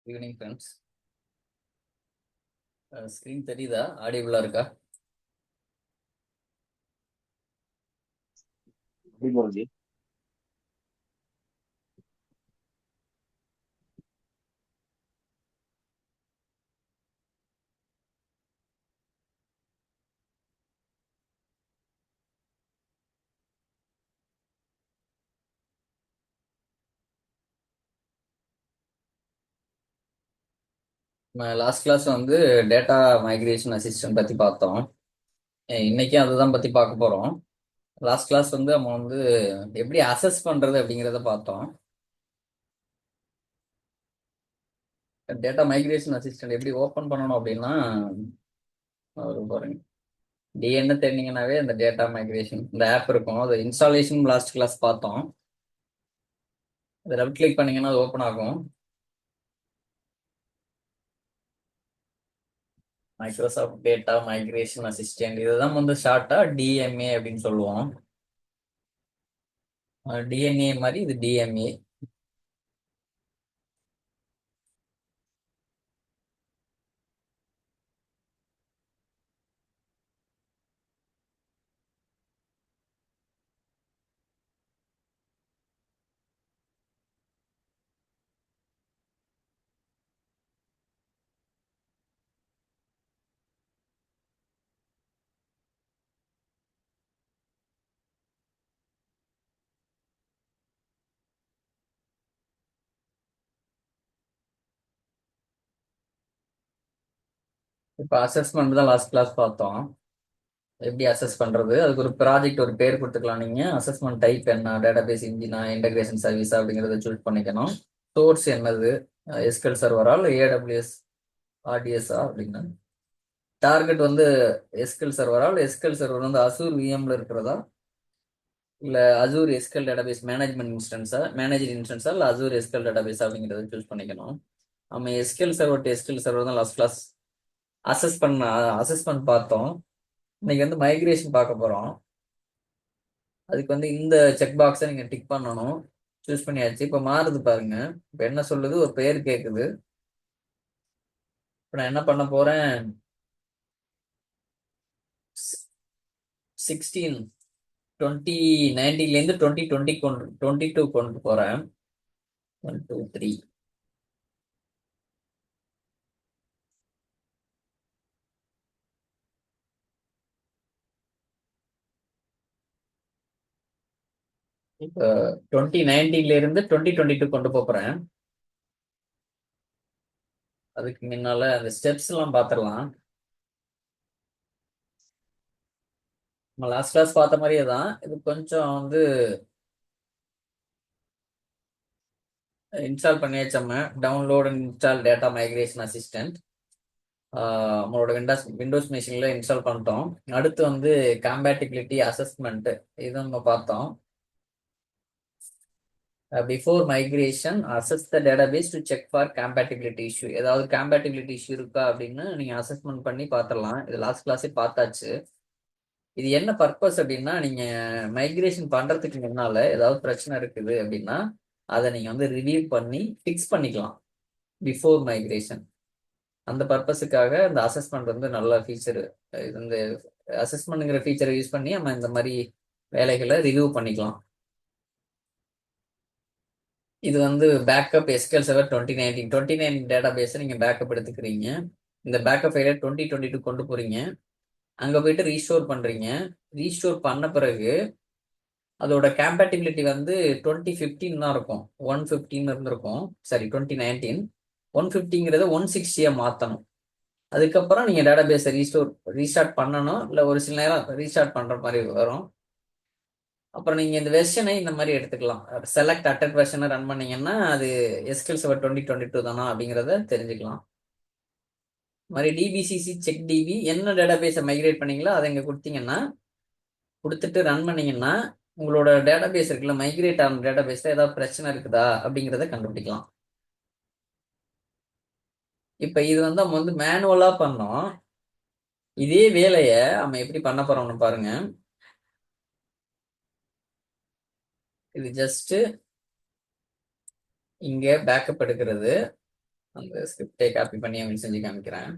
Evening friends. Screen தெரியுதா? ஆடியபிளா இருக்கா? जी। Last class வந்து டேட்டா மைக்ரேஷன் அசிஸ்டன்ட் பற்றி பார்த்தோம். இன்னைக்கும் அதுதான் பற்றி பார்க்க போகிறோம். லாஸ்ட் கிளாஸ் வந்து நம்ம வந்து எப்படி அசஸ் பண்ணுறது அப்படிங்கிறத பார்த்தோம். டேட்டா மைக்ரேஷன் அசிஸ்டன்ட் எப்படி ஓப்பன் பண்ணணும் அப்படின்னா ஒரு பாருங்க, டிஎன்னு தெரிஞ்சிங்கனாவே இந்த டேட்டா மைக்ரேஷன் இந்த ஆப் இருக்கும். அது இன்ஸ்டாலேஷன் லாஸ்ட் கிளாஸ் பார்த்தோம். அதை லெஃப்ட் கிளிக் பண்ணீங்கன்னா அது ஓப்பன் ஆகும். மைக்ரோசாஃப்ட் டேட்டா மைக்ரேஷன் அசிஸ்டன்ட், இதுதான் வந்து ஷார்ட்டா டிஎம்ஏ அப்படின்னு சொல்லுவோம். டிஎன்ஏ மாதிரி இது டிஎம்ஏ. இப்போ அசஸ்மெண்ட் தான் லாஸ்ட் கிளாஸ் பார்த்தோம். எப்படி அசஸ் பண்றது, அதுக்கு ஒரு ப்ராஜெக்ட் ஒரு பேர் கொடுத்துக்கலாம். நீங்க அசஸ்மெண்ட் டைப் என்ன, டேட்டாபேஸ் இன்ஜினா, இன்டகிரேஷன் சர்வீஸ் அப்படிங்கிறத சூஸ் பண்ணிக்கணும். சோர்ஸ் என்னது, எஸ்கல் சர்வரா இல்லை ஏடபிள்யூஎஸ் ஆர்டிஎஸ்ஆ அப்படின்னா. டார்கெட் வந்து எஸ்கல் சர்வரா இல்லை எஸ்கல் சர்வர் வந்து அசூர் விஎம்ல இருக்கிறதா, இல்லை அசூர் எஸ்கல் டேட்டாபேஸ் மேனேஜ்மெண்ட் இன்ஸ்டன்ஸா, மேனேஜர் இன்ஸ்டன்ஸா, இல்லை அசூர் எஸ்கல் டேட்டாபேஸ் அப்படிங்கிறத சூஸ் பண்ணிக்கணும். நம்ம SQL server to SQL server தான் லாஸ்ட் கிளாஸ் அசஸ்மெண்ட் பார்த்தோம். இன்னைக்கு வந்து மைக்ரேஷன் பார்க்க போறோம். அதுக்கு வந்து இந்த செக் பாக்ஸை நீங்க டிக் பண்ணணும். சூஸ் பண்ணியாச்சு. இப்போ மாறுது பாருங்க. இப்போ என்ன சொல்லுது, ஒரு பேர் கேட்குது. இப்போ நான் என்ன பண்ண போறேன், 2019 2020 22 கொண்டு போறேன். 1 2 3. இப்போ 2019 2022 கொண்டு போறேன். அதுக்கு முன்னால அந்த ஸ்டெப்ஸ் எல்லாம் பார்த்துடலாம். நம்ம லாஸ்ட் கிளாஸ் பார்த்த மாதிரியே தான் இது. கொஞ்சம் வந்து இன்ஸ்டால் பண்ணியாச்சு. நம்ம download and install data migration assistant நம்மளோட விண்டோஸ் மிஷின்ல இன்ஸ்டால் பண்ணிட்டோம். அடுத்து வந்து கம்பேட்டிபிலிட்டி அசஸ்மெண்ட், இது நம்ம பார்த்தோம். Before migration assess the database to check for compatibility issue. ஏதாவது கம்பேட்டிபிலிட்டி இஷ்யூ இருக்கா அப்படின்னு நீங்க அசஸ்மெண்ட் பண்ணி பார்த்துடலாம். இது லாஸ்ட் கிளாஸே பார்த்தாச்சு. இது என்ன பர்பஸ் அப்படின்னா, நீங்க மைக்ரேஷன் பண்றதுக்கு முன்னால ஏதாவது பிரச்சனை இருக்குது அப்படின்னா அதை நீங்க வந்து ரிவ்யூ பண்ணி ஃபிக்ஸ் பண்ணிக்கலாம் பிஃபோர் மைக்ரேஷன். அந்த பர்பஸுக்காக இந்த அசஸ்மெண்ட் வந்து நல்ல ஃபீச்சர். இந்த அசஸ்மெண்ட்ங்கிற ஃபீச்சரை யூஸ் பண்ணி நம்ம இந்த மாதிரி வேலைகளை ரிவ்யூ பண்ணிக்கலாம். இது வந்து பேக்கப் எஸ்கியூஎல் சர்வர் 2019 டேட்டா பேஸை நீங்கள் பேக்கப் எடுத்துக்கிறீங்க. இந்த பேக்கப் ஃபைலை 2022 கொண்டு போறீங்க. அங்கே போயிட்டு ரீஸ்டோர் பண்ணுறீங்க. ரீஸ்டோர் பண்ண பிறகு அதோட கேம்பேட்டிபிலிட்டி வந்து 2015 தான் இருக்கும். 115 இருந்திருக்கும். சாரி, 2019. 150ங்கிறத 160 மாற்றணும். அதுக்கப்புறம் நீங்கள் டேட்டாபேஸை ரீஸ்டார்ட் பண்ணணும். இல்லை ஒரு சில நேரம் ரீஸ்டார்ட் பண்ணுற மாதிரி வரும். அப்புறம் நீங்கள் இந்த வெர்ஷனை இந்த மாதிரி எடுத்துக்கலாம். செலக்ட் அட்டட் வெர்ஷனை ரன் பண்ணீங்கன்னா அது எஸ்கியூஎல் சர்வர் 2022 தானா அப்படிங்கிறத தெரிஞ்சுக்கலாம். இந்த மாதிரி டிபிசிசி செக் டிபி என்ன டேட்டாபேஸை மைக்ரேட் பண்ணீங்களோ அதை இங்கே கொடுத்தீங்கன்னா, கொடுத்துட்டு ரன் பண்ணீங்கன்னா உங்களோட டேட்டாபேஸ் இருக்குல்ல, மைக்ரேட் ஆன டேட்டாபேஸில் ஏதாவது பிரச்சனை இருக்குதா அப்படிங்கிறத கண்டுபிடிக்கலாம். இப்போ இது வந்து நம்ம வந்து மேனுவலாக பண்ணோம். இதே வேலையை நம்ம எப்படி பண்ண போறோம்னு பாருங்க. இது ஜஸ்ட் இங்க பேக்கப் எடுக்கிறது. அந்த ஸ்கிரிப்டை காப்பி பண்ணி உங்களுக்கு செஞ்சு காமிக்கிறேன்.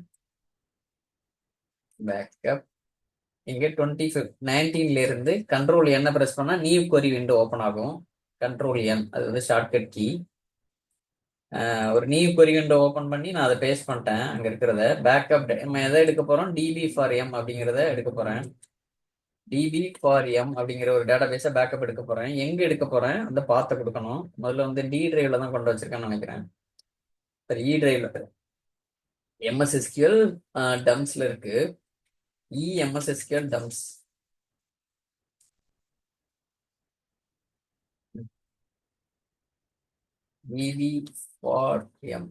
பேக்கப் இங்கே 2019 இருந்து கண்ட்ரோல் என்ன ப்ரெஸ் பண்ணா நியூ கொரி விண்டோ ஓப்பன் ஆகும். கண்ட்ரோல் என் அது வந்து ஷார்ட்கட் கீ. ஒரு நியூ கொரி விண்டோ ஓப்பன் பண்ணி நான் அதை பேஸ்ட் பண்ணிட்டேன். அங்க இருக்கிறத பேக்கப் நம்ம எதை எடுக்க போறோம், டிபி ஃபார் எம் அப்படிங்கிறத எடுக்க போறேன். டிபி ஃபார் எம் அப்படிங்கிற ஒரு டேட்டா பேஸை பேக்கப் எடுக்க போறேன். எங்க எடுக்க போறேன் அந்த பாத்தை கொடுக்கணும். முதல்ல வந்து டி டிரைவ்ல தான் கொண்டு வச்சிருக்கேன்னு நினைக்கிறேன். சரி, இ டிரைவ்ல எம்எஸ்எஸ்கியூஎல் டம்ஸ்ல இருக்கு. எம்எஸ்எஸ்கியூஎல் டம்ஸ் டிபி ஃபார் எம்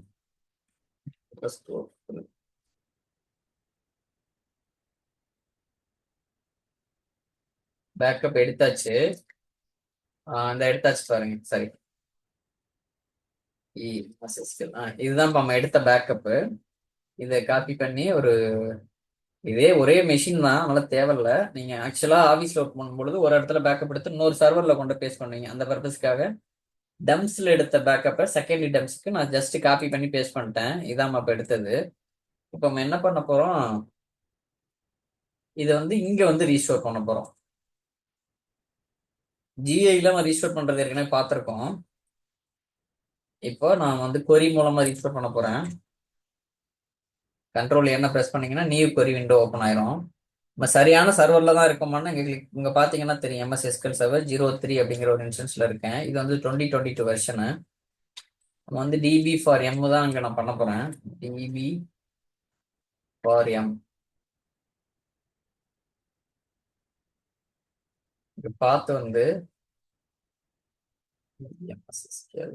பேக்கப் எடுத்தாச்சு. அந்த எடுத்தாச்சு பாருங்க. சரி, இதுதான் நம்ம எடுத்த பேக்கப்பு. இதை காப்பி பண்ணி இதே ஒரே மெஷின் தான், அதனால தேவையில்ல. நீங்க ஆக்சுவலா ஆஃபீஸ்ல ஒர்க் பண்ணும்பொழுது ஒரு இடத்துல பேக்கப் எடுத்து இன்னொரு சர்வர்ல கொண்டு பேஸ்ட் பண்ணுவீங்க. அந்த பர்பஸ்க்காக டம்ஸ்ல எடுத்த பேக்கப்பை செகண்டரி டம்ஸ்க்கு நான் ஜஸ்ட் காப்பி பண்ணி பேஸ்ட் பண்ணிட்டேன். இதான் அப்ப எடுத்தது. இப்போ நம்ம என்ன பண்ண போறோம், இதை வந்து இங்க வந்து ரீஸ்டோர் பண்ண போறோம். ஜிஐல நம்ம ரீஸ்டோர் பண்றது ஏற்கனவே பார்த்துருக்கோம். இப்போ நான் வந்து கொரி மூலமா ரீஸ்டோர் பண்ண போறேன். கண்ட்ரோல் என்ன ப்ரெஸ் பண்ணீங்கன்னா நியூ கொரி விண்டோ ஓப்பன் ஆயிரும். நம்ம சரியான சர்வர்ல தான் இருக்கோம்னா இங்க பாத்தீங்கன்னா தெரியும். எம்எஸ் எஸ்கல் சர்வர் 03 அப்படிங்கிற ஒரு இன்ஸ்டன்ஸ்ல இருக்கேன். இது வந்து 2022 வெர்ஷனு. நம்ம வந்து டிபி ஃபார் எம் தான் அங்க நான் பண்ண போறேன். டிபி ஃபார் எம் பார்த்து வந்து எம்எஸ் எஸ்கல்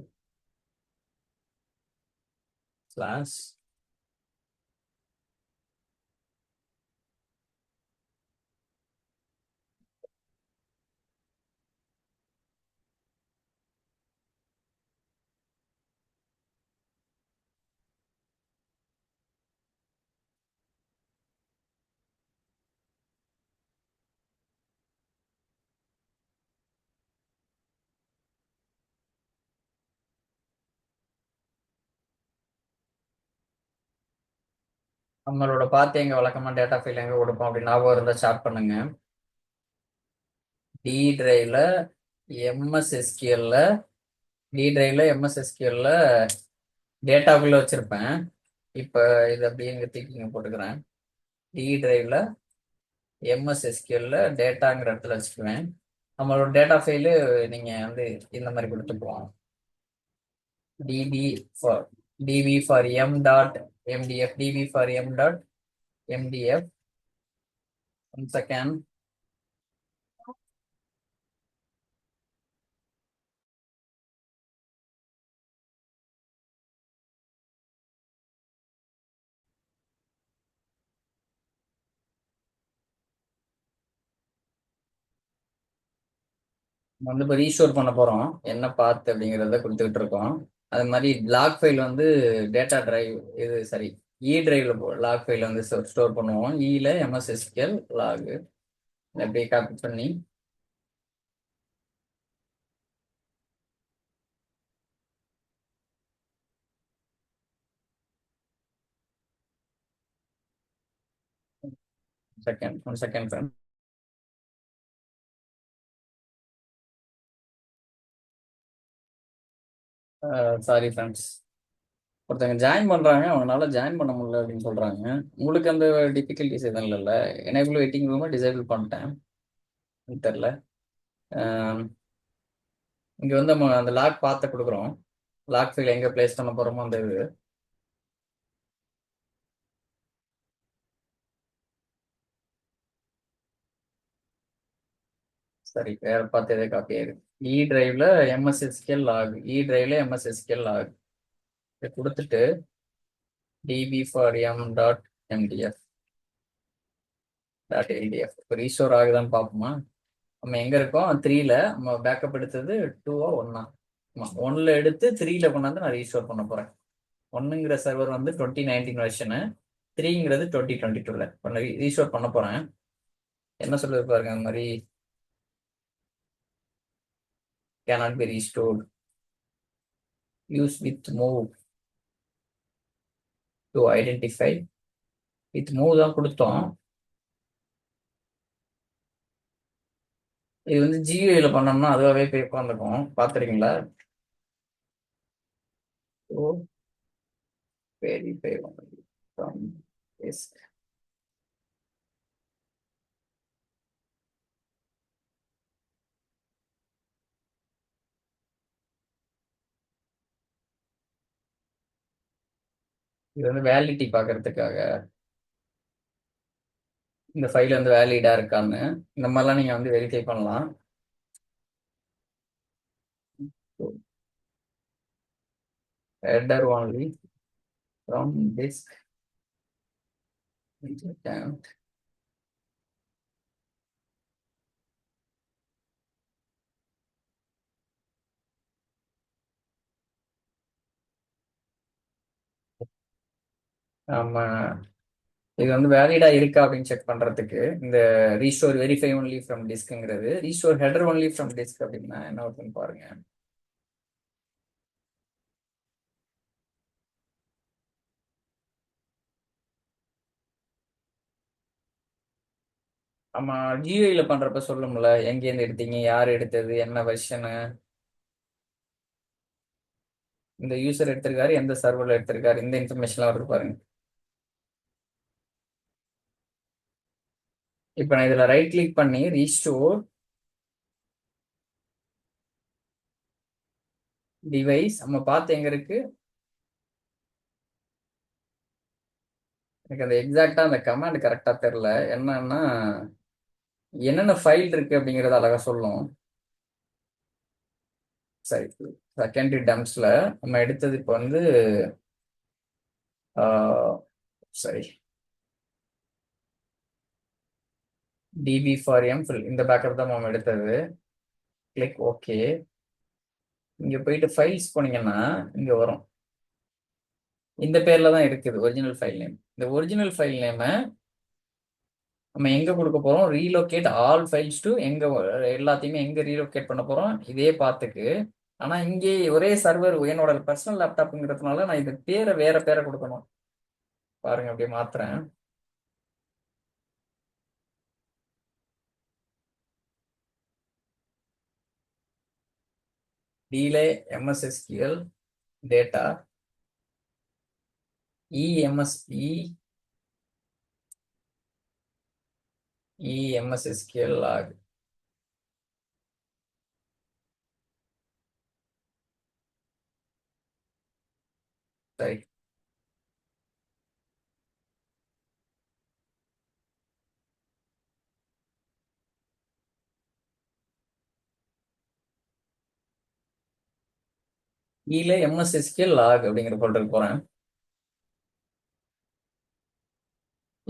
ஸ்லாஷ் நம்மளோட பார்த்து எங்க வழக்கமா டேட்டா ஃபைல் எங்க கொடுப்போம் அப்படின்னு ஞாபகம் இருந்தா ஸ்டார்ட் பண்ணுங்க. டி டிரைவ்ல எம்எஸ்எஸ்கியூஎல்ல எம்எஸ்எஸ்கியூஎல்ல டேட்டாக்குள்ள வச்சிருப்பேன். இப்போ இது அப்படியே இங்க தூக்கி போட்டுக்கிறேன். டி டிரைவ்ல எம்எஸ்எஸ்கியூஎல்ல டேட்டாங்கிற இடத்துல வச்சுக்குவேன். நம்மளோட டேட்டா ஃபைலு நீங்க வந்து இந்த மாதிரி கொடுத்துக்குவோம். DB for M dot MDF DB for M dot MDF. One second. வந்து இப்போ ரீஸ்டோர் பண்ண போறோம். என்ன பாத் அப்படிங்கிறத கொடுத்துக்கிட்டு இருக்கோம். அது மாதிரி லாக் ஃபைல் வந்து டேட்டா டிரைவ் இது சரி இ டிரைவ்ல லாக் ஃபைல் வந்து ஸ்டோர் பண்ணுவோம். இல எம்எஸ்எஸ்கியூஎல் லாக் அப்படியே காப்பி பண்ணி one second friend. Sorry friends, ஒருத்தங்க ஜாயின் பண்றாங்க, அவங்களால ஜாயின் பண்ண முடியல அப்படின்னு சொல்றாங்க. உங்களுக்கு அந்த டிஃபிகல்டிஸ் எதுவும் இல்லைல்ல? எனேபிள் வெயிட்டிங் ரூமை டிசேபிள் பண்ணிட்டேன். தெரில. இங்க வந்து நம்ம அந்த லாக் பார்த்து கொடுக்குறோம். லாக் ஃபைல் எங்க பிளேஸ் பண்ண போறோமோ அந்த இது. சரி, வேற பார்த்து எதே காப்பி ஆயிருக்கு. இ டிரைவ்ல எம்எஸ்எஸ்கியூஎல் லாக் இதை கொடுத்துட்டு DB for M dot MDF இப்போ ரீஸ்டோர் ஆகுதான்னு பார்ப்போமா? நம்ம எங்க இருக்கோம் 3ல. நம்ம பேக்கப் எடுத்தது 2ஆ 1ஆ? ஆமா, 1ல எடுத்து 3ல கொண்டாந்து நான் ரீஸ்டோர் பண்ண போறேன். 1ங்கிற சர்வர் வந்து 2019 வெர்ஷனு, 3ங்கிறது 2022ல ரீஸ்டோர் பண்ண போறேன். என்ன சொல்லுது பாருங்க, அந்த மாதிரி cannot be restored, use with move. To identify with move தான் கொடுத்தோம். இது வந்து ஜியூஐல பண்ணோம்னா அதுவாகவே போய் உட்காந்துக்கும், பார்த்துருக்கீங்களா? So verify from disk. இது வந்து வேலிடிட்டி பார்க்கறதுக்காக இந்த ஃபைல் வந்து வேலிடா இருக்கான்னு இந்த மாதிரிலாம் நீங்க வந்து வெரிஃபை பண்ணலாம். header only from disk account. நம்ம இது வந்து வேலிடா இருக்கா அப்படின்னு செக் பண்றதுக்கு இந்த ரீஸ்டோர் வெரிஃபை ஒன்லி ஃப்ரம் டிஸ்க்ங்கிறது restore header only from disk அப்படின்னா என்ன வருதுன்னு பாருங்க. நம்ம ஜியூஐல பண்றப்ப சொல்லும்ல எங்கேருந்து எடுத்தீங்க, யார் எடுத்தது, என்ன வெர்ஷனு, இந்த யூசர் எடுத்திருக்காரு, எந்த சர்வர்ல எடுத்திருக்காரு, இந்த இன்ஃபர்மேஷன்லாம் வருது பாருங்க. இப்போ நான் இதுல ரைட் கிளிக் பண்ணி ரீஸ்டோர் டிவைஸ் நம்ம பார்த்து எங்க இருக்கு, எனக்கு அந்த எக்ஸாக்டா அந்த கமாண்ட் கரெக்டா தெரியல. என்னன்னா என்னென்ன ஃபைல் இருக்கு அப்படிங்கறது அழகா சொல்லும். சரி, செகண்டரி டம்ப்ஸ்ல நம்ம எடுத்தது இப்போ வந்து சரி டிபி ஃபார் எம் ஃபில் இந்த பேக்கப் தான் நம்ம எடுத்தது. Click okay. இங்க போயிட்டு ஃபைல்ஸ் போனீங்கன்னா இங்க வரும். இந்த பேர்ல தான் இருக்குது ஒரிஜினல் ஃபைல் நேம். இந்த ஒரிஜினல் ஃபைல் நேமை நம்ம எங்க கொடுக்க போறோம், ரீலோகேட் ஆல் ஃபைல்ஸ் டு எங்க, எல்லாத்தையுமே எங்க ரீலோகேட் பண்ண போறோம் இதே பாத்துக்கு. ஆனா இங்கே ஒரே சர்வர் என்னோட பர்சனல் லேப்டாப்ங்கிறதுனால நான் இது பேரை வேற பேரை கொடுக்கணும். பாருங்க அப்படியே மாத்துறேன். டிலே எம்எஸ்எஸ்கியூஎல் டேட்டா எம்எஸ்எஸ்கியூஎல் லாக். சரி, கீழே எம்எஸ்எஸ்கியூஎல் லாக் அப்படிங்கிற ஃபோல்டருக்கு போறேன்.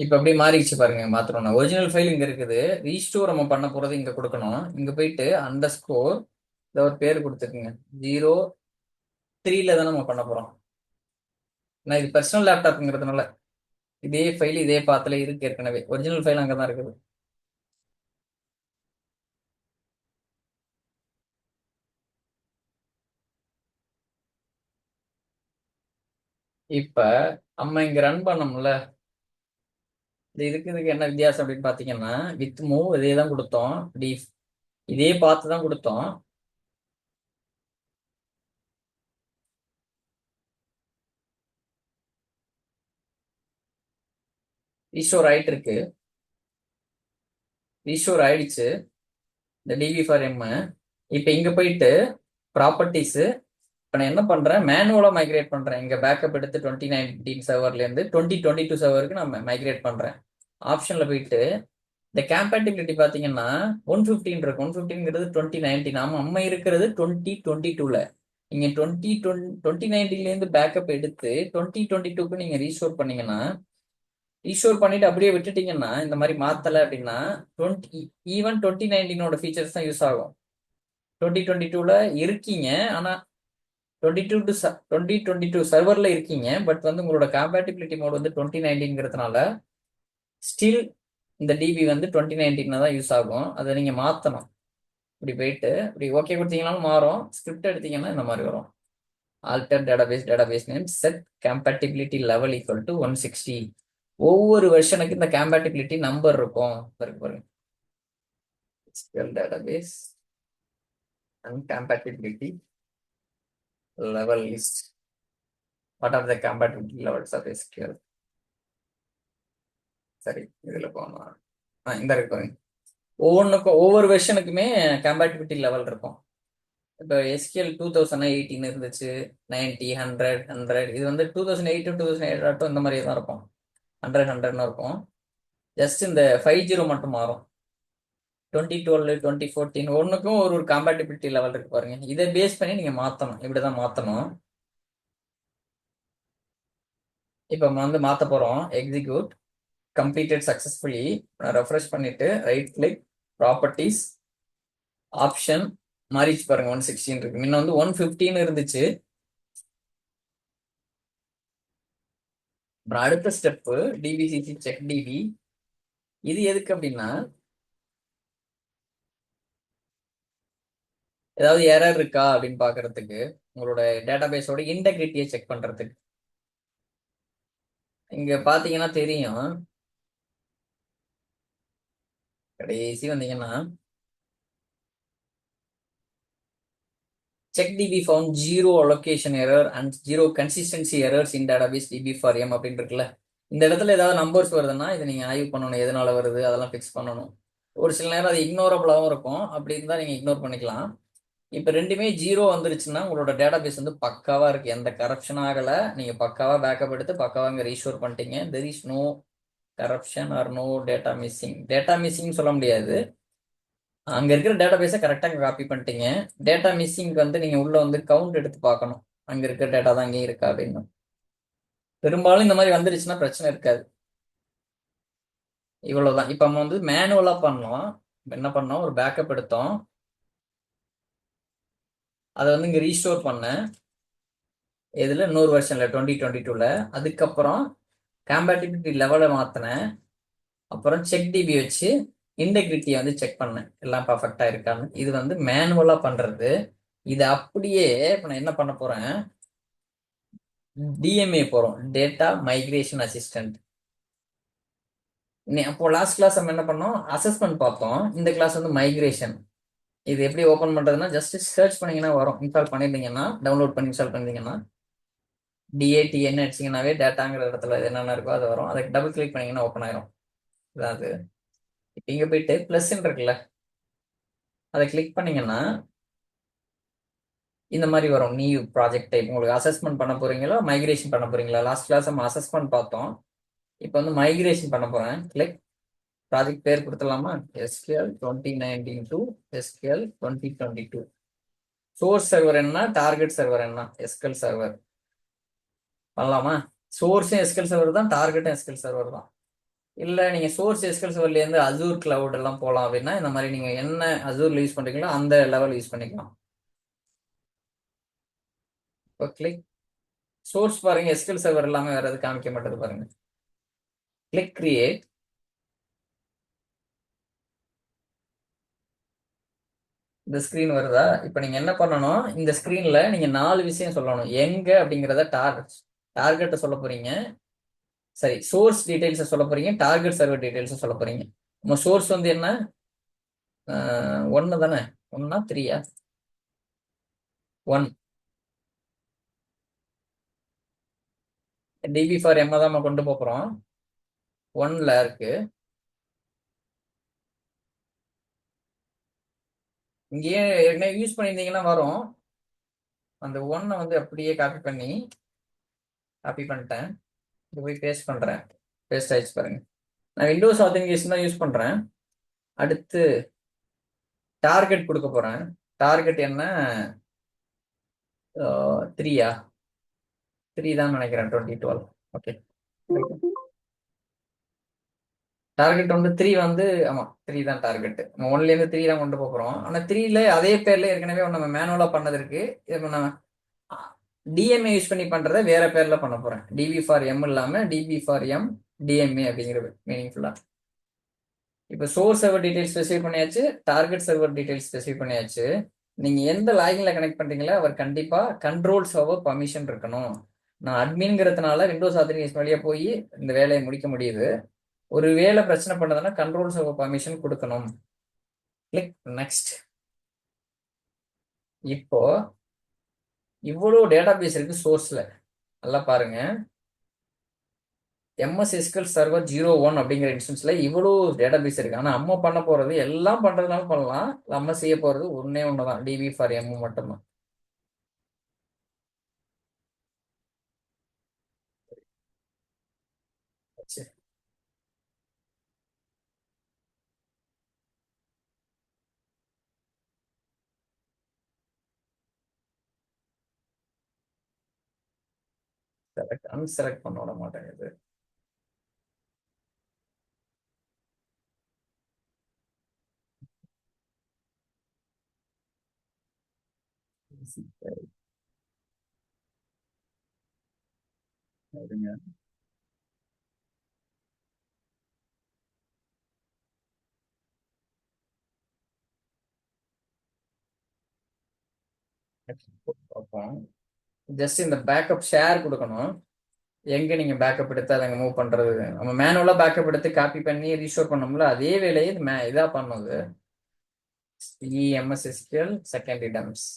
இப்ப அப்படியே மாறிடுச்சு பாருங்க. மாத்திரம்னா ஒரிஜினல் ஃபைல் இங்க இருக்குது, ரீஸ்டோர் நம்ம பண்ண போறது இங்க கொடுக்கணும். இங்க போயிட்டு அண்டர் ஸ்கோர் இத ஒரு பேர் கொடுத்துருக்குங்க, 03ல தான் நம்ம பண்ண போறோம். நான் இது பர்சனல் லேப்டாப்ங்கிறதுனால இதே ஃபைல் இதே பாத்துல இருக்கு, ஏற்கனவே ஒரிஜினல் ஃபைல் அங்கதான் இருக்குது. இப்ப நம்ம இங்க ரன் பண்ணோம்ல, இதுக்கு என்ன வித்தியாசம் அப்படின்னு பாத்தீங்கன்னா வித் மூவ் இதே தான் கொடுத்தோம், இதே பார்த்து தான் கொடுத்தோம். ரீஸ்டோர் ஆயிட்டு இருக்கு, ரீஸ்டோர் ஆயிடுச்சு இந்த டிவி ஃபார் எம். இப்ப இங்க போயிட்டு ப்ராப்பர்ட்டிஸ், இப்போ நான் என்ன பண்றேன், மேனுவலா மைக்ரேட் பண்றேன். இங்க பேக்கப் எடுத்து 2019 சர்வர்ல இருந்து 2022 சர்வருக்கு நான் மைக்ரேட் பண்றேன். ஆப்ஷன்ல போயிட்டு இந்த கேம்பேட்டிபிலிட்டி பாத்தீங்கன்னா 115 இருக்கு. 115ங்கிறது 2019, நாம நம்ம இருக்கிறது 2022ல. நீங்க 2019ல இருந்து பேக்கப் எடுத்து 2022க்கு நீங்க ரீஸ்டோர் பண்ணீங்கன்னா, ரீஸ்டோர் பண்ணிட்டு அப்படியே விட்டுட்டீங்கன்னா, இந்த மாதிரி மாத்தல அப்படின்னா 2019ஓட ஃபீச்சர்ஸ் தான் யூஸ் ஆகும். 2022ல இருக்கீங்க, ஆனா 2022 சர்வர்ல இருக்கீங்க, பட் வந்து உங்களோட கம்பேட்டிபிலிட்டி மோட் வந்து 2019ங்கிறதுனால ஸ்டில் இந்த டிபி வந்து 2019 தான் யூஸ் ஆகும். அதை நீங்க மாத்தணும். இப்படி போயிட்டு இப்படி ஓகே கொடுத்தீங்கன்னாலும் மாறும், ஸ்கிரிப்ட் எடுத்தீங்கன்னா இந்த மாதிரி வரும். alter database name set compatibility level equal to 160. ஒவ்வொரு வெர்ஷனுக்கு இந்த compatibility நம்பர் இருக்கும் பாருங்க. SQL database and compatibility level list. What are the compatibility levels of SQL? சரி, இதுல போனோம். இந்த இருக்கு. ஒவ்வொன்றுக்கும் ஒவ்வொரு வெர்ஷனுக்குமே கம்பேட்டிபிலிட்டி லெவல் இருக்கும். இப்போ SQL 2018 இருந்துச்சு, 90, 100, 100. இது வந்து 2008 2008 இந்த மாதிரி தான் இருக்கும். 100 100ன்னு இருக்கும். ஜஸ்ட் இந்த 50 மட்டும் மாறும். 2012 2014 ஒன்றுக்கும் ஒரு கம்பேட்டிபிலிட்டி லெவல் இருக்கு பாருங்க. இதை பேஸ் பண்ணி நீங்க மாத்தணும். இப்படிதான் மாத்தணும். இப்போ நம்ம வந்து மாத்த போறோம். Execute completed successfully. ரெஃப்ரெஷ் பண்ணிட்டு ரைட் கிளிக் ப்ராப்பர்ட்டிஸ் ஆப்ஷன் மாறிச்சு பாருங்க. 116 இருக்கு. முன்ன வந்து 115 இருந்துச்சு. அப்புறம் அடுத்த ஸ்டெப்பு டிபிசிசி செக் டிபி. இது எதுக்கு அப்படின்னா ஏதாவது எரர் இருக்கா அப்படின்னு பாக்குறதுக்கு, உங்களோட டேட்டாபேஸோட இன்டெகிரிட்டியை செக் பண்றதுக்கு. இங்க பாத்தீங்கன்னா தெரியும், கடைசி வந்தீங்கன்னா check db found 0 allocation error and 0 consistency errors in database db for m அப்படின்னு இருக்குல்ல. இந்த இடத்துல ஏதாவது நம்பர்ஸ் வருதுன்னா இதை நீங்க ஆய்வு பண்ணணும், எதனால வருது அதெல்லாம் ஃபிக்ஸ் பண்ணணும். ஒரு சில நேரம் அது இக்னோரபிளாகவும் இருக்கும். அப்படி இருந்தா நீங்க இக்னோர் பண்ணிக்கலாம். இப்ப ரெண்டுமே 0 வந்துருச்சுன்னா உங்களோட டேட்டாபேஸ் வந்து பக்காவா இருக்கு, எந்த கரப்ஷன் ஆகல. நீங்க பக்காவா பேக்கப் எடுத்து பக்காவா இங்க ரீஸ்டோர் பண்ணிட்டீங்க. There is no corruption or no data missing. Data missing சொல்ல முடியாது, அங்க இருக்கிற டேட்டாபேஸை கரெக்டா காப்பி பண்ணிட்டீங்க. டேட்டா மிஸ்ஸிங்க்கு வந்து நீங்க உள்ள வந்து கவுண்ட் எடுத்து பார்க்கணும், அங்க இருக்கிற டேட்டா தான் அங்கேயும் இருக்கா அப்படின்னு. பெரும்பாலும் இந்த மாதிரி வந்துருச்சுன்னா பிரச்சனை இருக்காது. இவ்வளவுதான். இப்ப நம்ம வந்து மேனுவலா பண்ணோம். என்ன பண்ணோம், ஒரு பேக்கப் எடுத்தோம், அதை வந்து இங்க ரீஸ்டோர் பண்ணேன். இதுல இன்னொரு வெர்ஷன்ல 2022ல. அதுக்கப்புறம் கம்பேட்டிபிலிட்டி லெவலை மாத்தினேன். அப்புறம் செக் டிபி வச்சு இன்டெகிரிட்டியை வந்து செக் பண்ணேன், எல்லாம் பர்ஃபெக்டா இருக்கான்னு. இது வந்து மேனுவலா பண்றது. இது அப்படியே இப்ப நான் என்ன பண்ண போறேன், டிஎம்ஏ போறோம், டேட்டா மைக்ரேஷன் அசிஸ்டன்ட். அப்போ லாஸ்ட் கிளாஸ் நம்ம என்ன பண்ணோம், அசஸ்மெண்ட் பார்த்தோம். இந்த கிளாஸ் வந்து மைக்ரேஷன். இது எப்படி ஓப்பன் பண்றதுன்னா ஜஸ்ட் சர்ச் பண்ணீங்கன்னா வரும். இன்ஸ்டால் பண்ணிருந்தீங்கன்னா, டவுன்லோட் பண்ணி இன்ஸ்டால் பண்ணிருந்தீங்கன்னா டிஏடிஎன் அடிச்சிங்கன்னாவே டேட்டாங்கிற இடத்துல என்னென்ன இருக்கோ அது வரும். அதை டபுள் கிளிக் பண்ணீங்கன்னா ஓப்பன் ஆயிரும். அதாவது இப்போ இங்க போயிட்டு பிளஸ் இருக்குல்ல, அதை கிளிக் பண்ணீங்கன்னா இந்த மாதிரி வரும். New project type. உங்களுக்கு அசஸ்மெண்ட் பண்ண போறீங்களா மைக்ரேஷன் பண்ண போறீங்களா? லாஸ்ட் கிளாஸ் நம்ம அசஸ்மெண்ட் பார்த்தோம், இப்போ வந்து மைக்ரேஷன் பண்ண போறேன். கிளிக் ப்ராஜெக்ட் பேர் கொடுத்துடலாமா, SQL 2019 to SQL 2022. Source server என்ன, டார்கெட் சர்வர் என்ன, SQL சர்வர் பண்ணலாமா? சோர்ஸும் SQL சர்வர் தான், டார்கெட்டும் SQL சர்வர் தான். இல்ல நீங்க சோர்ஸ் SQL சர்வர்ல இருந்து அசூர் கிளவுட் எல்லாம் போகலாம் அப்படின்னா இந்த மாதிரி நீங்க என்ன அசூர்ல யூஸ் பண்றீங்களோ அந்த லெவல் யூஸ் பண்ணிக்கலாம். இப்போ கிளிக் சோர்ஸ் பாருங்க, SQL சர்வர் எல்லாமே வேற எது காமிக்க மாட்டேது பாருங்க. Click create. இந்த ஸ்கிரீன் வருதா? இப்போ நீங்க என்ன பண்ணணும், இந்த ஸ்கிரீன்ல நீங்க 4 விஷயம் சொல்லணும். எங்க அப்படிங்கிறத டார்கெட்டை சொல்ல போறீங்க. சரி, சோர்ஸ் டீடைல்ஸை சொல்ல போறீங்க, டார்கெட் சர்வர் டீடைல்ஸை சொல்ல போறீங்க. நம்ம சோர்ஸ் வந்து என்ன, 1 தானே, 1 3 1 டிபி ஃபார் எம் தான் நம்ம கொண்டு போறோம். 1ல இருக்கு. இங்கேயே ஏற்கனவே யூஸ் பண்ணியிருந்தீங்கன்னா வரும். அந்த 1 வந்து அப்படியே காப்பி பண்ணிட்டேன். இது போய் பேஸ்ட் பண்றேன். பேஸ்ட் ஆயிடுச்சு பாருங்க. நான் விண்டோஸ் ஆத்தென்டிகேஷன் தான் யூஸ் பண்றேன். அடுத்து டார்கெட் கொடுக்க போறேன். டார்கெட் என்ன, 3 3 தான் நினைக்கிறேன், 2012. ஓகே, டார்கெட் வந்து 3 வந்து ஆமா 3 தான் டார்கெட். நம்ம 1ல இருந்து 3 தான் கொண்டு போறோம். ஆனா 3ல அதே பேர்ல ஏற்கனவே நம்ம மேனுவலா பண்ணது இருக்கு. இப்போ நான் டிஎம்ஏ யூஸ் பண்ணி பண்றதை வேற பேர்ல பண்ண போறேன். டிபி ஃபார் எம் இல்லாம டிபி ஃபார் எம் டிஎம்ஏ அப்படிங்கிறது மீனிங்ஃபுல்லா. இப்போ சோர்ஸ் சர்வர் டீடைல்ஸ் ஸ்பெசிஃபை பண்ணியாச்சு, டார்கெட் சர்வர் டீடைல்ஸ் ஸ்பெசிஃபை பண்ணியாச்சு. நீங்க எந்த லாகின்ல கனெக்ட் பண்றீங்களோ அவர் கண்டிப்பா கண்ட்ரோல் சர்வர் பர்மிஷன் இருக்கணும். நான் அட்மின்ங்கிறதுனால விண்டோஸ் ஆத்தரைசேஷன் வழியா போய் இந்த வேலையை முடிக்க முடியுது. ஒரு வேலை பிரச்சனை பண்ணதுன்னா கண்ட்ரோல் சர்வர் பர்மிஷன் கொடுக்கணும். Click next. இப்போ இவ்வளவு டேட்டாபேஸ் இருக்கு சோர்ஸ்ல. நல்லா பாருங்க. எம்எஸ் எஸ்கியூஎல் சர்வர் 01 அப்படிங்கிற இன்ஸ்டன்ஸ்ல இவ்வளவு டேட்டாபேஸ் இருக்கு. ஆனா நம்ம பண்ண போறது எல்லாம் பண்றதுனால பண்ணலாம். நம்ம செய்ய போறது ஒன்னே ஒண்ணுதான், டிபி ஃபார் எம் மட்டும்தான். சரி, செலக்ட் அன்செலக்ட் பண்ண விட மாட்டேங்குது. சரிங்க. பார்ப்போம். ஜஸ்ட் இந்த பேக்கப் ஷேர் கொடுக்கணும். எங்க நீங்க பேக்கப் எடுத்து அதை மூவ் பண்றது, நம்ம மேனுவலா பேக்கப் எடுத்து காப்பி பண்ணி ரீஸ்டோர் பண்ணோம்ல, அதே வேலையை இதா பண்ணுது. எம்எஸ்எஸ்கியூஎல் செகண்டரி டம்ஸ்.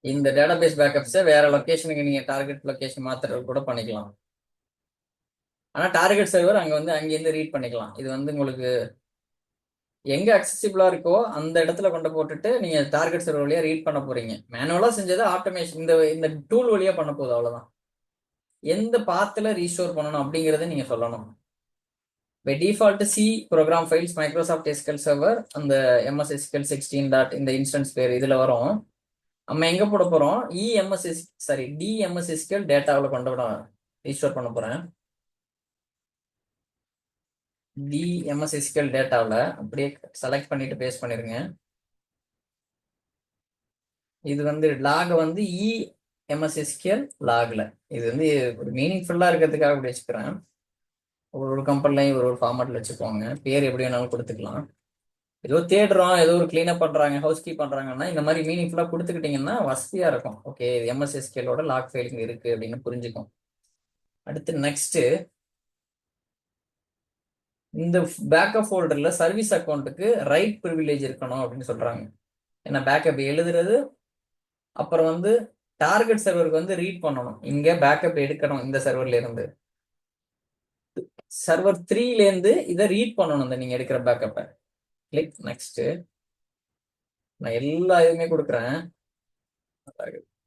இந்த டேட்டாபேஸ் பேக்கப்ஸை வேற லொகேஷனுக்கு நீங்க டார்கெட் லொகேஷன் மாத்துறது கூட பண்ணிக்கலாம். ஆனா டார்கெட் சர்வர் அங்க வந்து அங்கிருந்து ரீட் பண்ணிக்கலாம். இது வந்து உங்களுக்கு எங்க அக்சசிபிளா இருக்கோ அந்த இடத்துல கொண்டு போட்டுட்டு நீங்க டார்கெட் சர்வர் வழியா ரீட் பண்ண போறீங்க. மேனுவலா செஞ்சதை ஆட்டோமேஷன் இந்த இந்த டூல் வழியா பண்ண போகுது, அவ்வளவுதான். எந்த பாத்துல ரீஸ்டோர் பண்ணணும் அப்படிங்கறத நீங்க சொல்லணும். By default C program files Microsoft SQL server அந்த எம்எஸ் எஸ்கியூஎல் 16 டாட் இந்த இன்ஸ்டன்ஸ் பேர் இதுல வரும். நம்ம எங்க போட போறோம், இஎம்எஸ்எஸ் சாரி டிஎம்எஸ்எஸ்கியூஎல் டேட்டாவில் கொண்டு விட ரீஸ்டோர் பண்ண போறேன். டிஎம்எஸ்எஸ்கியூஎல் டேட்டாவில் அப்படியே செலக்ட் பண்ணிட்டு பேஸ்ட் பண்ணிருங்க. இது வந்து லாக் வந்து இஎம்எஸ்எஸ்கியூஎல் லாக்ல. இது வந்து ஒரு மீனிங்ஃபுல்லா இருக்கிறதுக்காக அப்படி வச்சுக்கிறேன். ஒரு கம்பெனிலையும் ஒரு ஃபார்மேட்ல வச்சுக்கோங்க. பேர் எப்படி வேணாலும் கொடுத்துக்கலாம். ஏதோ தேடுறோம், ஏதோ ஒரு கிளீனப் பண்றாங்க, ஹவுஸ் கீப் பண்றாங்கன்னா இந்த மாதிரி மீனிங்ஃபுல்லா கொடுத்துக்கிட்டீங்கன்னா வசதியா இருக்கும். ஓகே, எம்எஸ்எஸ்கேலோட லாக் ஃபைலிங் இருக்கு அப்படின்னு புரிஞ்சுக்கும். அடுத்து நெக்ஸ்ட், இந்த பேக்கப் ஃபோல்டர்ல சர்வீஸ் அக்கௌண்ட்டுக்கு ரைட் ப்ரிவிலேஜ் இருக்கணும் அப்படின்னு சொல்றாங்க. ஏன்னா பேக்கப் எழுதுறது, அப்புறம் வந்து டார்கெட் சர்வருக்கு வந்து ரீட் பண்ணணும். இங்க பேக்கப் எடுக்கணும் இந்த சர்வர்ல இருந்து, சர்வர் 3ல இருந்து இதை ரீட் பண்ணணும் இந்த நீங்க எடுக்கிற பேக்கப்பை. Click next. நான் எல்லா இதுவுமே கொடுக்குறேன்.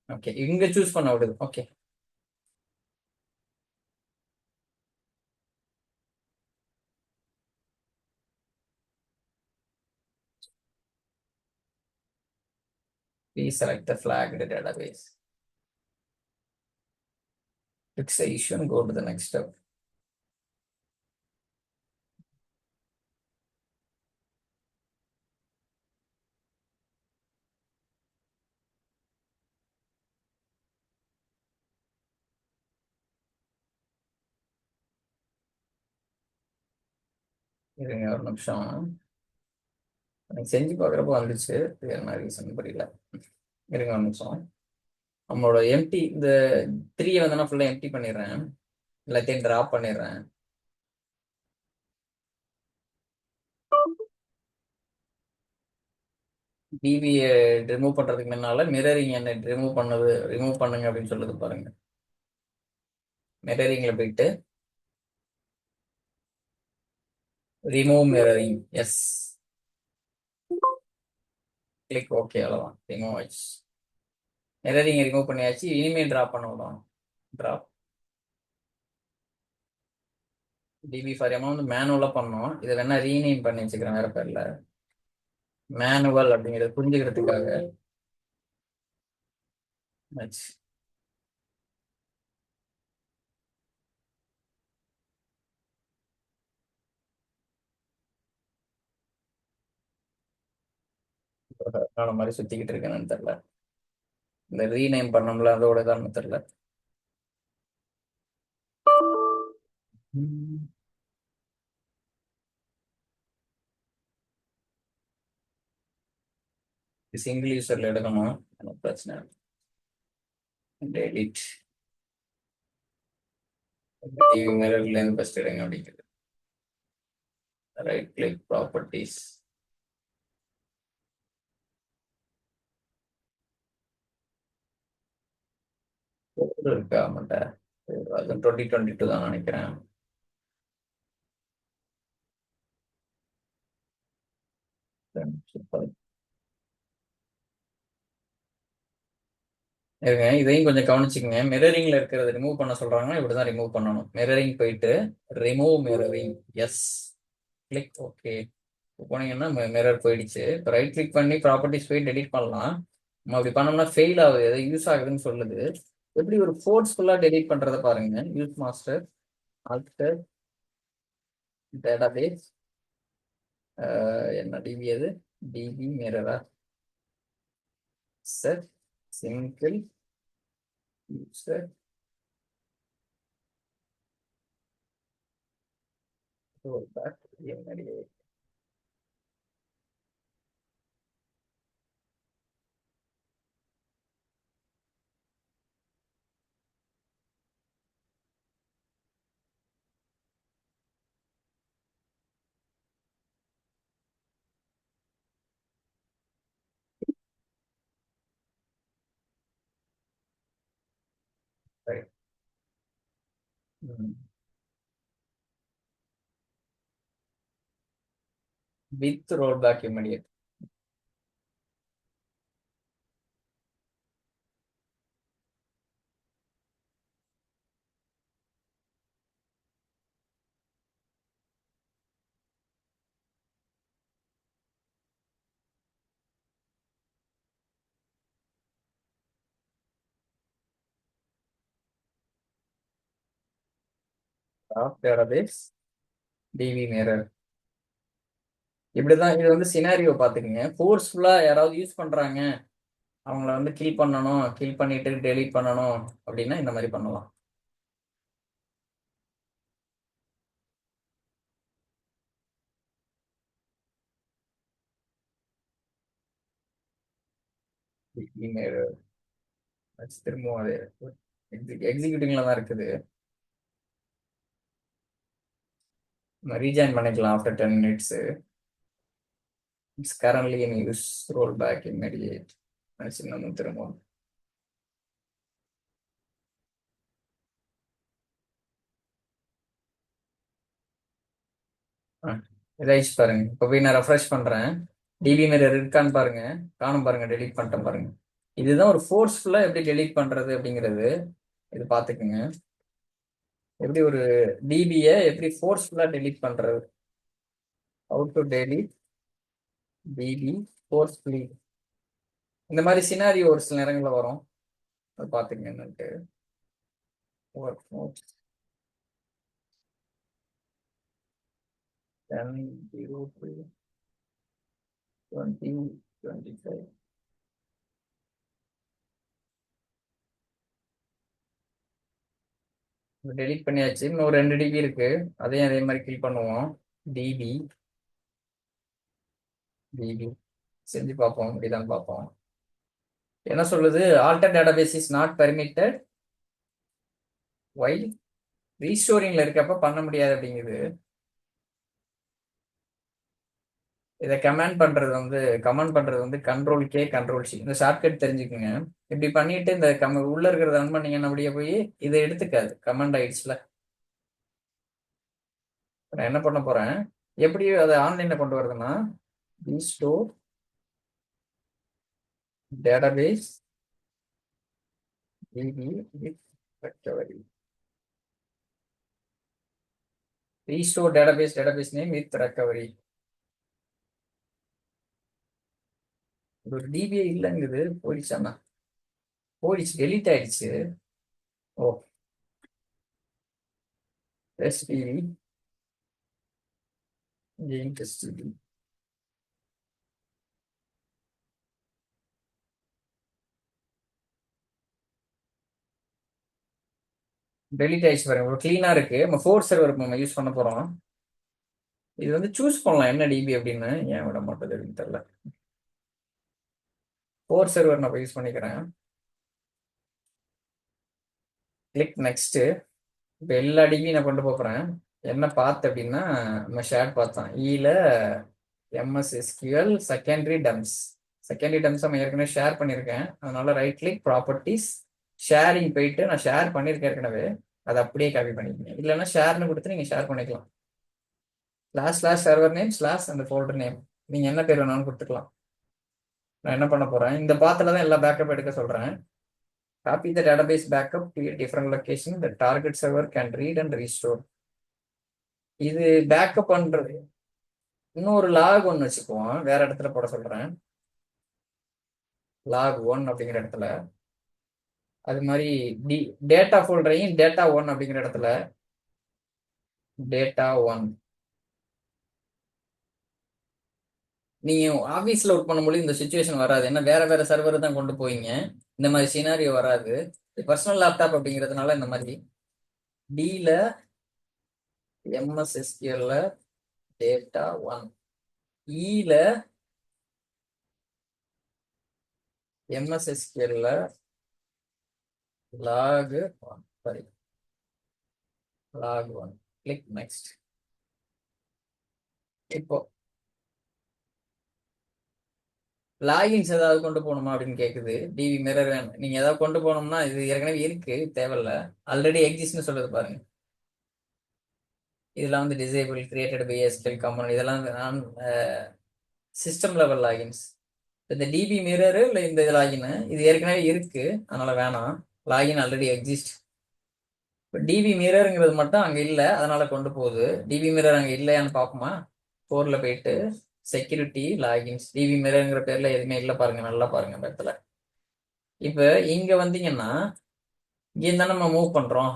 ஓகே, இங்க சூஸ் பண்ண விடுது. Okay, please select the flagged database. Fix the issue and go to the next step. இருங்க ஒரு நிமிஷம். எனக்கு செஞ்சு பார்க்குறப்போ வந்துச்சு, என்ன ரீசன் புரியல. இருங்க ஒரு நிமிஷம். நம்மளோட எம்டி இந்த 3 வந்து நான் ஃபுல்லாக எம்டி பண்ணிடுறேன், எல்லாத்தையும் ட்ராப் பண்ணிடுறேன். டிபியை ரிமூவ் பண்றதுக்கு முன்னால மிரரிங் என்ன ரிமூவ் பண்ணுங்க அப்படின்னு சொல்லுது பாருங்க. மிரரிங்ல போயிட்டு remove mirroring, yes click. Okay, அவ்வளோதான், ரிமூவ் ஆயிடுச்சு. மிரரிங் ரிமூவ் பண்ணியாச்சு. இனிமேல் ட்ராப் பண்ண விடும். ட்ராப் டிபி ஃபார் எம் வந்து மேனுவலா பண்ணோம். இதை வேணா ரீநேம் பண்ணி வச்சுக்கிறேன் வேற பேர்ல. மேனுவல் அப்படிங்கிறது புரிஞ்சுக்கிறதுக்காக ஆச்சு. அதனால மாதிரி சுத்திக்கிட்டு இருக்கேன்னு தெரியல. இந்த ரீநேம் பண்ணோம்ல அதோட தான் தெரியல. சிங்கிள் யூசர்ல எடுக்கணும், பிரச்சனை. டெலிட் டிவி மிரர்ல இருந்து ஃபர்ஸ்ட் எடுங்க அப்படிங்கிறது. Right click properties. இருக்கா மாட்டேன், அது 2022 தான் நினைக்கிறேன். இருங்க, இதையும் கொஞ்சம் கவனிச்சுக்கங்க. மிரரிங்ல இருக்கிறத ரிமூவ் பண்ண சொல்றாங்கன்னா இப்படிதான் ரிமூவ் பண்ணணும். மிரரிங் போயிட்டு remove mirroring, yes click okay போனீங்கன்னா மிரர் போயிடுச்சு. இப்போ ரைட் கிளிக் பண்ணி ப்ராப்பர்ட்டிஸ் போய் டெலிட் பண்ணலாம். நம்ம அப்படி பண்ணோம்னா ஃபெயில் ஆகுது, எதோ யூஸ் ஆகுதுன்னு சொல்லுது. எப்படி ஒரு ஃபோர்ஸ்ஃபுல்லா டெலிட் பண்றதை பாருங்க. யூஸ் மாஸ்டர் ஆல்டர் டேட்டாபேஸ், என்ன டிபி அது, டிபி மிரரா சார், சிங்கிள் யூசர் ரோல்பேக். என்னடி with rollback immediate. Database DB mirror. இப்படிதான் இது வந்து சினாரியோ பாத்துக்கங்க. ஃபோர்ஸ்ஃபுல்லா யாராவது யூஸ் பண்றாங்க, அவங்கள வந்து கில் பண்ணணும், கில் பண்ணிட்டு டெலீட் பண்ணணும் அப்படின்னா இந்த மாதிரி பண்ணலாம். இமெயில் திரும்பவும் அது எக்ஸிக்யூட்டிங்ல தான் இருக்குது. ரீஜாயின் பண்ணிக்கலாம் after 10 minutes. It's currently in use, roll back immediate. சின்ன திரும்பவும் இதாயிடுச்சு பாருங்க. இப்போ போய் நான் ரெஃப்ரெஷ் பண்றேன், டிபி மிரர் இருக்கான்னு பாருங்க. காணும் பாருங்க, டெலீட் பண்ணிட்டேன் பாருங்க. இதுதான் ஒரு ஃபோர்ஸ்ஃபுல்லா எப்படி டெலீட் பண்றது அப்படிங்கிறது. இது பாத்துக்குங்க, எப்படி ஒரு டிபியை எப்படி ஃபோர்ஸ்ஃபுல்லா டெலீட் பண்றது. How to delete DB forcefully. இந்த மாதிரி சினாரியோ ஒரு சில நேரங்களில் வரும், அதை பார்த்துக்கங்க என்னன்ட்டு. Work notes 10/03/2025. டெலீட் பண்ணியாச்சு. இன்னும் ஒரு 2 டிபி இருக்கு, அதையும் அதே மாதிரி கிளிக் பண்ணுவோம். டிபி டிபி செஞ்சு பார்ப்போம், இப்படிதான் பார்ப்போம். என்ன சொல்லுது, alter database is not permitted while ரீஸ்டோரிங்ல இருக்கப்ப பண்ண முடியாது அப்படிங்குது. இதை கமெண்ட் பண்றது வந்து கண்ட்ரோல் K கண்ட்ரோல் C. இந்த ஷார்ட்கட் தெரிஞ்சுக்குங்க. இப்படி பண்ணிட்டு இந்த உள்ள இருக்கிறத ரன் பண்ணீங்கன்னா அப்படியே போய் இதை எடுத்துக்காது, கமெண்ட் ஆயிடுச்சுல. நான் என்ன பண்ண போறேன், எப்படி அதை ஆன்லைன்ல கொண்டு வரதுன்னா, restore database DB with recovery. Restore database name with recovery. ஒரு டிபியே இல்லைங்குது, போயிடுச்சாண்ணா, போயிடுச்சு, டெலீட் ஆயிடுச்சு. ஓ test DB test DB delete ஆயிடுச்சு பாருங்க. ஒரு கிளீனா இருக்கு. நம்ம 4 சர்வர் நம்ம யூஸ் பண்ண போறோம். இது வந்து சூஸ் பண்ணலாம் என்ன டிபி அப்படின்னு, ஏன் விட மாட்டேது தெரியல. கோர் சர்வர் நான் யூஸ் பண்ணிக்கிறேன். Click next. இப்போ எல்லா டிபியும் நான் கொண்டு போகிறேன். என்ன பார்த்து அப்படின்னா நம்ம ஷேர் பார்த்தோம் ஈல எம்எஸ்எஸ்கியூஎல் செகண்டரி டம்ஸ். செகண்டரி டம்ஸ் நம்ம ஏற்கனவே ஷேர் பண்ணியிருக்கேன். அதனால ரைட் கிளிக் ப்ராப்பர்ட்டிஸ் ஷேரிங் போயிட்டு நான் ஷேர் பண்ணியிருக்கேன் ஏற்கனவே. அதை அப்படியே காப்பி பண்ணிக்கங்க. இல்லைன்னா ஷேர்னு கொடுத்து நீங்கள் ஷேர் பண்ணிக்கலாம். ஸ்லாஷ் சர்வர் நேம் ஸ்லாஷ் அந்த ஃபோல்டர் நேம் நீங்கள் என்ன பேர் வேணாலும் கொடுத்துக்கலாம். நான் என்ன பண்ண போகிறேன், இந்த பாத்தில் தான் எல்லா பேக்கப் எடுக்க சொல்கிறேன். Copy the database backup to a different location. The target server can read and restore. இது பேக்கப் பண்றது. இன்னொரு லாக் ஒன்று வச்சுக்குவோம். வேற இடத்துல போட சொல்றேன். லாக் 1 அப்படிங்கிற இடத்துல. அது மாதிரி டேட்டா ஃபோல்டரையும் டேட்டா 1 அப்படிங்கிற இடத்துல டேட்டா 1. நீங்க ஆபீஸ்ல ஒர்க் பண்ணும்போது இந்த சுச்சுவேஷன் வராது. ஏன்னா வேற வேற சர்வர் தான் கொண்டு போவீங்க. இந்த மாதிரி சினாரியோ வராது. பர்சனல் லேப்டாப் அப்படிங்கிறதுனால இந்த மாதிரி டில எம்எஸ்எஸ்கியூஎல்ல டேட்டா 1, ஈல எம்எஸ்எஸ்கியூஎல்ல log 1. Sorry, log 1. Click next. இப்போ லாகின்ஸ் ஏதாவது கொண்டு போகணுமா அப்படின்னு கேட்குது. டிவி மிரர் வேணும். நீங்க ஏதாவது கொண்டு போகணும்னா இது ஏற்கனவே இருக்கு, தேவையில்ல. ஆல்ரெடி எக்ஸிஸ்ட்னு சொல்லுது பாருங்க. இதெல்லாம் வந்து disable created by SQL company. இதெல்லாம் நான் சிஸ்டம் லெவல் லாகின்ஸ். இந்த டிபி மிரரு இல்லை இந்த லாகின் இது ஏற்கனவே இருக்கு, அதனால வேணாம். Login already exist. இப்போ டிபி மிரருங்கிறது மட்டும் அங்கே இல்லை, அதனால கொண்டு போகுது. டிபி மிரர் அங்கே இல்லையான்னு பார்ப்போமா? 4ல போயிட்டு செக்யூரிட்டி லாகின்ஸ் டிபி மிரருங்கிற பேர்ல எதுவுமே இல்லை பாருங்க. நல்லா பாருங்க இந்த இடத்துல. இப்போ இங்க வந்தீங்கன்னா இங்கே தான் நம்ம மூவ் பண்றோம்.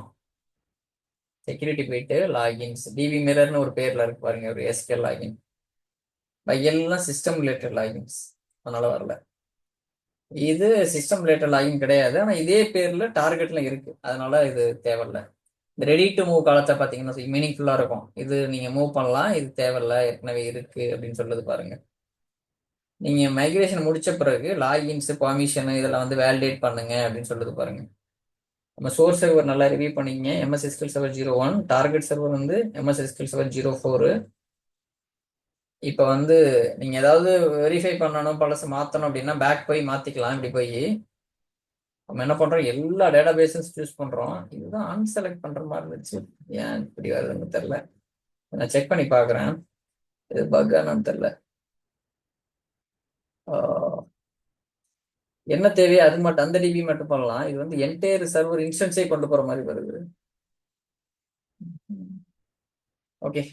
செக்யூரிட்டி போயிட்டு லாகின்ஸ் டிபி மிரர்னு ஒரு பேர்ல இருக்கு பாருங்க, ஒரு எஸ்கியூஎல் லாகின். எல்லாம் சிஸ்டம் ரிலேட்டட் லாகின்ஸ், அதனால வரல. இது சிஸ்டம் ரிலேட்டட் லாகின் கிடையாது, ஆனா இதே பேர்ல டார்கெட்ல இருக்கு, அதனால இது தேவையில்ல. இந்த ரெடி டு மூவ் காலத்தை பார்த்தீங்கன்னா மீனிங்ஃபுல்லா இருக்கும். இது நீங்க மூவ் பண்ணலாம், இது தேவையில்ல, ஏற்கனவே இருக்கு அப்படின்னு சொல்லுது பாருங்க. நீங்க மைக்ரேஷன் முடிச்ச பிறகு லாகின்ஸ் பர்மிஷன் இதெல்லாம் வந்து வேலிடேட் பண்ணுங்க அப்படின்னு சொல்லுது பாருங்க. நம்ம சோர்ஸ் சர்வர் நல்லா ரிவ்யூ பண்ணிங்க. எம்எஸ்எஸ்கியூஎல் சர்வர் 01, டார்கெட் சர்வர் வந்து எம்எஸ்எஸ்கியூஎல் சர்வர் 04. இப்போ வந்து நீங்க ஏதாவது வெரிஃபை பண்ணணும், பழசு மாத்தணும் அப்படின்னா பேக் போய் மாத்திக்கலாம். இப்படி போய் நம்ம என்ன பண்றோம், எல்லா டேட்டா பேஸும் சூஸ் பண்றோம். இதுதான் அன்செலக்ட் பண்ற மாதிரி இருந்துச்சு, ஏன் இப்படி வருதுன்னு தெரியல. நான் செக் பண்ணி பாக்குறேன், இது பக்கானு தெரியல. என்ன தேவையோ அது மட்டும், அந்த டிபி மட்டும் பண்ணலாம். இது வந்து என்டையர் சர்வர் இன்ஸ்டன்ஸே கொண்டு போற மாதிரி வருது. ஓகே,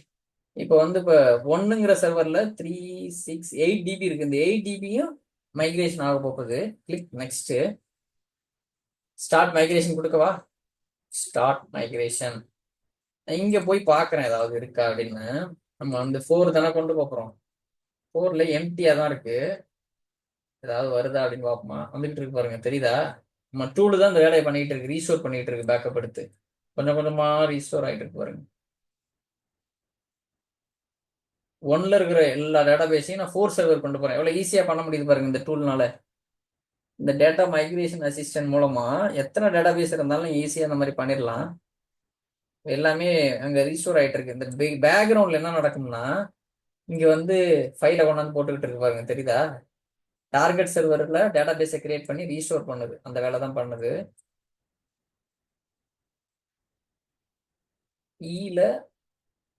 இப்போ வந்து இப்போ 1ங்கிற சர்வர்ல 368 டிபி இருக்கு. இந்த 8 டிபியும் மைக்ரேஷன் ஆக போகுது. Click next. ஸ்டார்ட் மைக்ரேஷன் கொடுக்கவா? Start migration. இங்க போய் பாக்குறேன் ஏதாவது இருக்கா அப்படின்னு. நம்ம வந்து 4 தானே கொண்டு போறோம். 4ல எம்டியா தான் இருக்கு. ஏதாவது வருதா அப்படின்னு பார்ப்போமா? வந்துகிட்டு இருக்கு பாருங்க, தெரியுதா? நம்ம டூல் தான் இந்த வேலையை பண்ணிட்டு இருக்கு, ரீஸ்டோர் பண்ணிட்டு இருக்கு. பேக்கப் எடுத்து கொஞ்சம் கொஞ்சமா ரீஸ்டோர் ஆயிட்டு இருக்கு பாருங்க. 1ல இருக்கிற எல்லா டேட்டா பேஸையும் நான் 4 சர்வர் கொண்டு போறேன். எவ்வளவு ஈஸியா பண்ண முடியுது பாருங்க இந்த டூல்னால. இந்த டேட்டா மைக்ரேஷன் அசிஸ்டன்ட் மூலமா எத்தனை டேட்டா பேஸ் இருந்தாலும் ஈஸியா அந்த மாதிரி பண்ணிடலாம். எல்லாமே அங்க ரீஸ்டோர் ஆயிட்டு இருக்கு. இந்த பேக்ரவுண்ட்ல என்ன நடக்கும்னா, இங்க வந்து ஃபைலை கொண்டாந்து போட்டுக்கிட்டு இருக்கு பாருங்க, தெரியுதா? டார்கெட் சர்வர்ல டேட்டா பேஸை கிரியேட் பண்ணி ரீஸ்டோர் பண்ணுது, அந்த வேலை தான் பண்ணுது. ஈல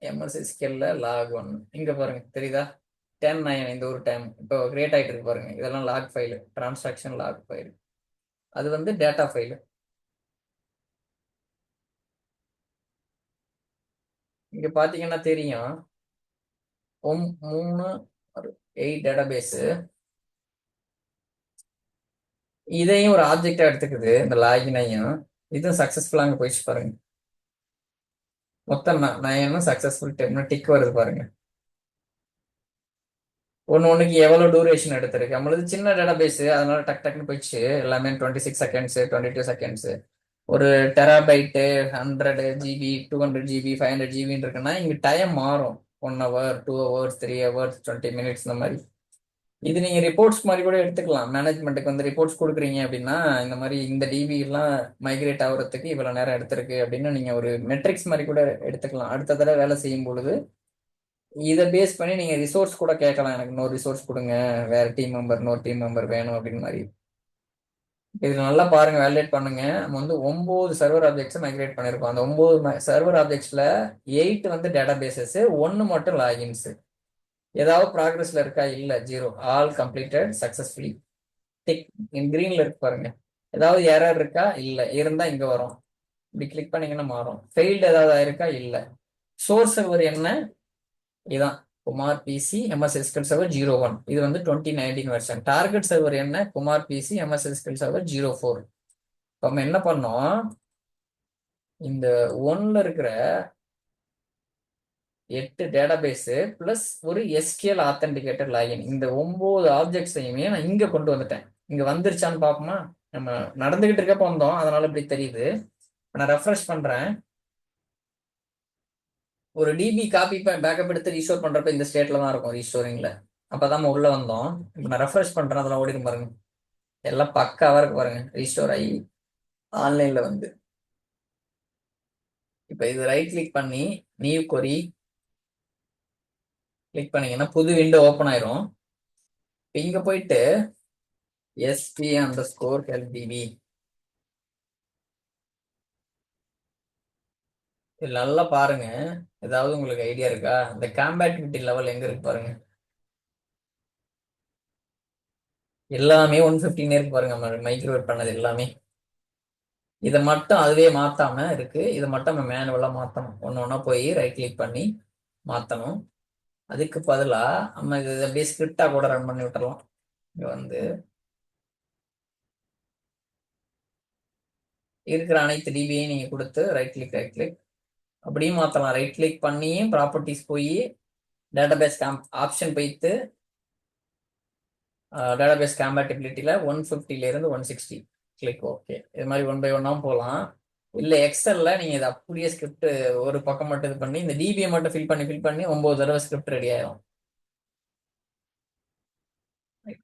எம்எஸ்எஸ்கியூஎல்ல லாக் 1 இங்க பாருங்க, தெரியுதா? 10/9 இந்த ஒரு டைம் இப்போ கிரியேட் ஆயிட்டு இருக்கு பாருங்க. இதெல்லாம் lock file, transaction lock file. அது வந்து டேட்டா ஃபைல். இங்க பாத்தீங்கன்னா தெரியும், 3 8 டேட்டா பேஸ். இதையும் ஒரு ஆப்ஜெக்டா எடுத்துக்குது, இந்த லாகினையும். இதுவும் சக்சஸ்ஃபுல்லா அங்க போயிடுச்சு பாருங்க. மொத்தம் 9 சக்சஸ்ஃபுல் டிக் வருது பாருங்க. ஒன்றுக்கு எவ்வளோ டூரேஷன் எடுத்திருக்கு. நம்மளது சின்ன டேட்டா பேஸ், அதனால டக் டக்குன்னு போயிடுச்சு. எல்லாமே 26 செகண்ட்ஸ், 22 செகண்ட்ஸ். ஒரு டெராபைட்டு 100 GB, 200 GB, 500 GB இருக்குன்னா இங்க டைம் மாறும். 1 hour, 2 hours, 3 hours, 20 minutes இந்த மாதிரி. இது நீங்க ரிப்போர்ட்ஸ் மாதிரி கூட எடுத்துக்கலாம். மேனேஜ்மெண்ட்டுக்கு வந்து ரிப்போர்ட்ஸ் கொடுக்குறீங்க அப்படின்னா, இந்த மாதிரி இந்த டிபி எல்லாம் மைக்ரேட் ஆகுறதுக்கு இவ்வளவு நேரம் எடுத்திருக்கு அப்படின்னு நீங்க ஒரு மெட்ரிக்ஸ் மாதிரி கூட எடுத்துக்கலாம். அடுத்த தடவை வேலை செய்யும் பொழுது இதை பேஸ் பண்ணி நீங்க ரிசோர்ஸ் கூட கேட்கலாம். எனக்கு இன்னொரு ரிசோர்ஸ் கொடுங்க, வேற டீம் மெம்பர் இன்னொரு டீம் மெம்பர் வேணும் அப்படின்னு மாதிரி. இதுல நல்லா பாருங்க, வேலிடேட் பண்ணுங்க. நம்ம வந்து 9 சர்வர் ஆப்ஜெக்ட்ஸ் மைக்ரேட் பண்ணிருக்கோம். அந்த 9 சர்வர் ஆப்ஜெக்ட்ஸ்ல 8 வந்து டேட்டா பேசஸ், 1 மட்டும் லாகின்ஸ். ஏதாவது ப்ராக்ரஸ்ல இருக்கா? இல்ல, 0. All completed successfully. டிக் இன் கிரீன்ல இருக்கு பாருங்க. ஏதாவது எரர் இருக்கா? இல்ல. இருந்தா இங்க வரும். இப்படி கிளிக் பண்ணீங்கன்னா மாறும். ஃபெயில்டு ஏதாவது ஆயிருக்கா? இல்ல. சோர்ஸ் சர்வர் என்ன? இதான் Kumar PC MS SQL server 01. இது வந்து 2019 வெர்ஷன். டார்கெட் சர்வர் என்ன? Kumar PC MS SQL server 04. நம்ம என்ன பண்ணோம், இந்த ஒன்ல இருக்கிற 8 டேட்டாபேஸ் பிளஸ் ஒரு எஸ்கியூஎல் ஆத்தென்டிகேட்டட் லாகின், இந்த 9 ஆப்ஜெக்ட்ஸையுமே நான் இங்க கொண்டு வந்துட்டேன். இங்க வந்துருச்சான்னு பார்ப்போமா? நம்ம நடந்துகிட்டு இருக்கப்ப வந்தோம், அதனால இப்படி தெரியுது. நான் ரெஃப்ரெஷ் பண்றேன். ஒரு டிபி காப்பி பேக்கப் எடுத்து ரீஸ்டோர் பண்றப்ப இந்த ஸ்டேட்ல தான் இருக்கும் ரீஸ்டோரிங்ல. அப்பதான் நம்ம உள்ள வந்தோம். இப்போ நான் ரெஃப்ரெஷ் பண்றேன், அதெல்லாம் ஓடிடும் பாருங்க. எல்லாம் பக்காவா இருக்கு பாருங்க, ரீஸ்டோர் ஆகி ஆன்லைன்ல வந்து. இப்போ இது ரைட் கிளிக் பண்ணி நியூ கொரி கிளிக் பண்ணீங்கன்னா புது விண்டோ ஓப்பன் ஆயிரும். இப்போ இங்க போயிட்டு sp_helpdb இது நல்லா பாருங்க. ஏதாவது உங்களுக்கு ஐடியா இருக்கா? இந்த காம்பேட்டிபிலிட்டி லெவல் எங்க இருக்கு பாருங்க. எல்லாமே 115 இருக்கு பாருங்க. நம்ம மைக்ரோவேட் பண்ணது எல்லாமே. இதை மட்டும் அதுவே மாத்தாம இருக்கு. இதை மட்டும் நம்ம மேனுவலா மாத்தணும். ஒன்னு ஒன்னா போய் ரைட் கிளிக் பண்ணி மாத்தணும். அதுக்கு பதிலா நம்ம இது அப்படியே ஸ்கிரிப்டா கூட ரன் பண்ணி விட்டுறலாம். இங்க வந்து இருக்கிற அனைத்து டிபியையும் நீங்க கொடுத்து ரைட் கிளிக் அப்படியும் மாத்தலாம். ரைட் கிளிக் பண்ணி ப்ராப்பர்ட்டிஸ் போய் டேட்டாபேஸ் ஆப்ஷன் போயிட்டு டேட்டாபேஸ் கம்பேட்டிபிலிட்டியில 150ல இருந்து 160 கிளிக். ஓகே, இது மாதிரி ஒன் பை ஒன்னாவும் போகலாம். இல்ல எக்ஸல்ல நீங்க இதை அப்படியே ஸ்கிரிப்ட் ஒரு பக்கம் மட்டும் இது பண்ணி இந்த டிபியை மட்டும் ஃபில் பண்ணி 9 தடவை ஸ்கிரிப்ட் ரெடி ஆயிரும்.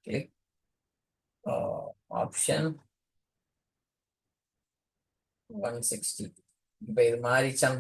Click option 160. இப்போ இது மாறிச்சான்னு